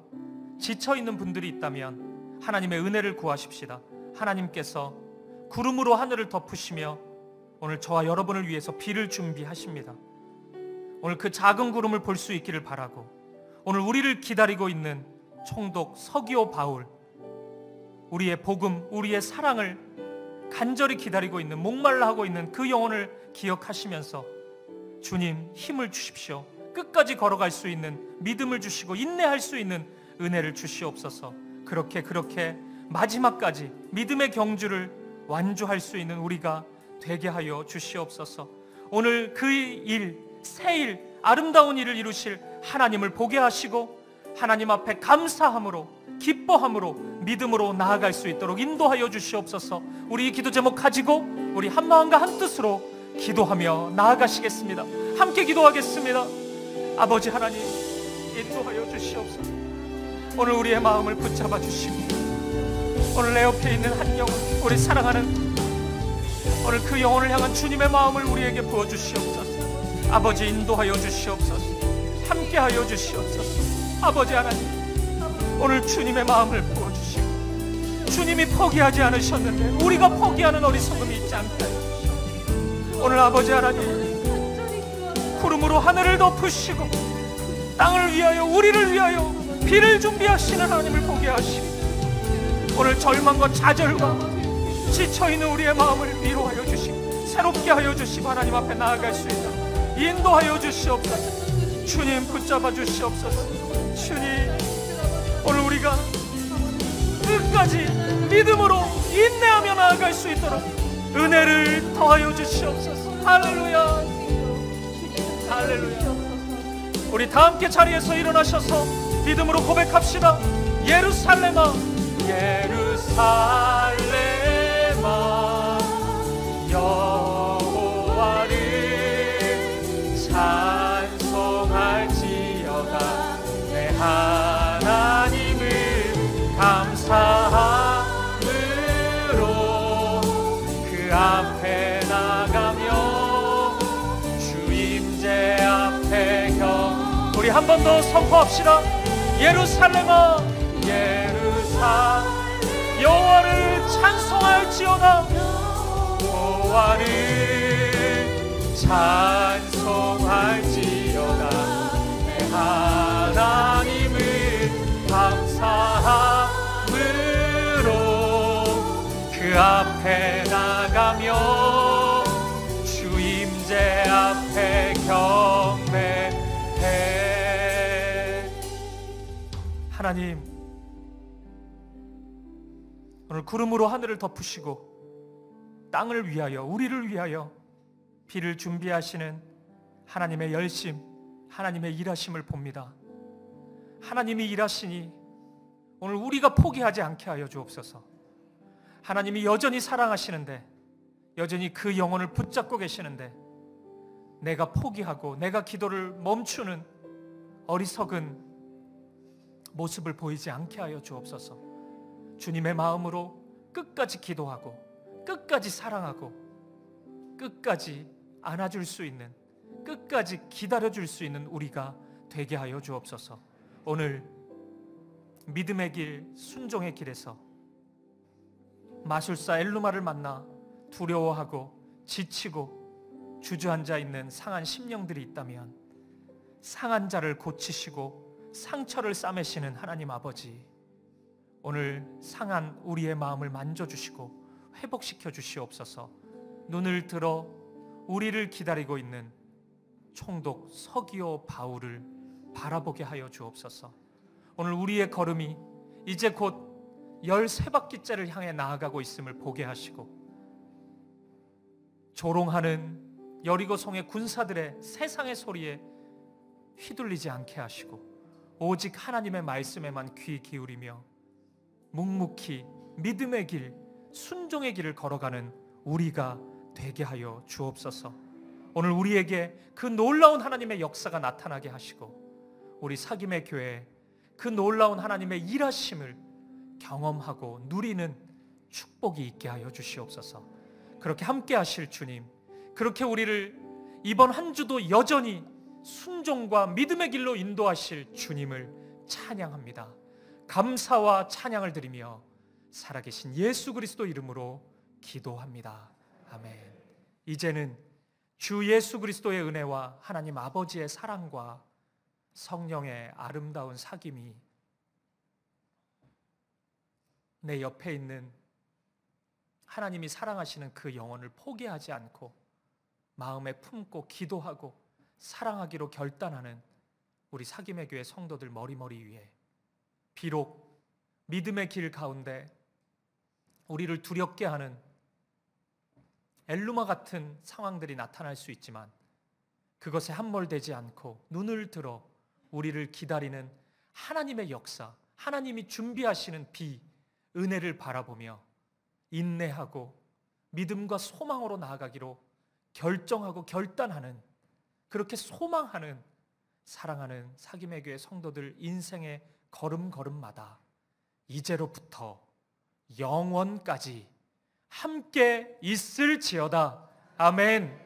지쳐있는 분들이 있다면 하나님의 은혜를 구하십시다. 하나님께서 구름으로 하늘을 덮으시며 오늘 저와 여러분을 위해서 비를 준비하십니다. 오늘 그 작은 구름을 볼 수 있기를 바라고, 오늘 우리를 기다리고 있는 총독 서기오 바울, 우리의 복음, 우리의 사랑을 간절히 기다리고 있는, 목말라 하고 있는 그 영혼을 기억하시면서 주님 힘을 주십시오. 끝까지 걸어갈 수 있는 믿음을 주시고 인내할 수 있는 은혜를 주시옵소서. 그렇게 마지막까지 믿음의 경주를 완주할 수 있는 우리가 되게 하여 주시옵소서. 오늘 그 일, 새 일, 아름다운 일을 이루실 하나님을 보게 하시고 하나님 앞에 감사함으로, 기뻐함으로, 믿음으로 나아갈 수 있도록 인도하여 주시옵소서. 우리 이 기도 제목 가지고 우리 한 마음과 한 뜻으로 기도하며 나아가시겠습니다. 함께 기도하겠습니다. 아버지 하나님, 인도하여 주시옵소서. 오늘 우리의 마음을 붙잡아 주시고 오늘 내 옆에 있는 한 영혼, 우리 사랑하는 오늘 그 영혼을 향한 주님의 마음을 우리에게 부어주시옵소서. 아버지 인도하여 주시옵소서. 함께하여 주시옵소서. 아버지 하나님, 오늘 주님의 마음을 부어주시고 주님이 포기하지 않으셨는데 우리가 포기하는 어리석음이 있지 않게 해주시옵소서. 오늘 아버지 하나님, 구름으로 하늘을 덮으시고 땅을 위하여 우리를 위하여 비를 준비하시는 하나님을 보게 하시고 오늘 절망과 좌절과 지쳐있는 우리의 마음을 위로하여 주시고 새롭게 하여 주시고 하나님 앞에 나아갈 수 있도록 인도하여 주시옵소서. 주님 붙잡아 주시옵소서. 주님, 오늘 우리가 끝까지 믿음으로 인내하며 나아갈 수 있도록 은혜를 더하여 주시옵소서. 할렐루야, 할렐루야. 우리 다 함께 자리에서 일어나셔서 믿음으로 고백합시다. 예루살렘아, 예루살렘아, 여호와를 찬송할지어다. 내 하나님을 감사함으로 그 앞에 나가며 주임제 앞에 우리 한 번 더 선포합시다. 예루살렘아, 여호와를 찬송할지어다. 여호와를 찬송할지어다. 내 하나님을 감사함으로 그 앞에 나가며 주임제 앞에 경배해. 하나님, 오늘 구름으로 하늘을 덮으시고 땅을 위하여 우리를 위하여 비를 준비하시는 하나님의 열심, 하나님의 일하심을 봅니다. 하나님이 일하시니 오늘 우리가 포기하지 않게 하여 주옵소서. 하나님이 여전히 사랑하시는데, 여전히 그 영혼을 붙잡고 계시는데 내가 포기하고 내가 기도를 멈추는 어리석은 모습을 보이지 않게 하여 주옵소서. 주님의 마음으로 끝까지 기도하고 끝까지 사랑하고 끝까지 안아줄 수 있는, 끝까지 기다려줄 수 있는 우리가 되게 하여 주옵소서. 오늘 믿음의 길, 순종의 길에서 마술사 엘루마를 만나 두려워하고 지치고 주저앉아 있는 상한 심령들이 있다면 상한 자를 고치시고 상처를 싸매시는 하나님 아버지, 오늘 상한 우리의 마음을 만져주시고 회복시켜 주시옵소서. 눈을 들어 우리를 기다리고 있는 총독 서기오 바울을 바라보게 하여 주옵소서. 오늘 우리의 걸음이 이제 곧 13바퀴째를 향해 나아가고 있음을 보게 하시고 조롱하는 여리고성의 군사들의 세상의 소리에 휘둘리지 않게 하시고 오직 하나님의 말씀에만 귀 기울이며 묵묵히 믿음의 길, 순종의 길을 걸어가는 우리가 되게 하여 주옵소서. 오늘 우리에게 그 놀라운 하나님의 역사가 나타나게 하시고 우리 사김의 교회에 그 놀라운 하나님의 일하심을 경험하고 누리는 축복이 있게 하여 주시옵소서. 그렇게 함께 하실 주님, 그렇게 우리를 이번 한 주도 여전히 순종과 믿음의 길로 인도하실 주님을 찬양합니다. 감사와 찬양을 드리며 살아계신 예수 그리스도 이름으로 기도합니다. 아멘. 이제는 주 예수 그리스도의 은혜와 하나님 아버지의 사랑과 성령의 아름다운 사귐이 내 옆에 있는 하나님이 사랑하시는 그 영혼을 포기하지 않고 마음에 품고 기도하고 사랑하기로 결단하는 우리 사김의 교회 성도들 머리머리 위에, 비록 믿음의 길 가운데 우리를 두렵게 하는 엘루마 같은 상황들이 나타날 수 있지만 그것에 함몰되지 않고 눈을 들어 우리를 기다리는 하나님의 역사, 하나님이 준비하시는 비, 은혜를 바라보며 인내하고 믿음과 소망으로 나아가기로 결정하고 결단하는, 그렇게 소망하는, 사랑하는 사김의 교회 성도들 인생의 걸음걸음마다 이제로부터 영원까지 함께 있을지어다. 아멘.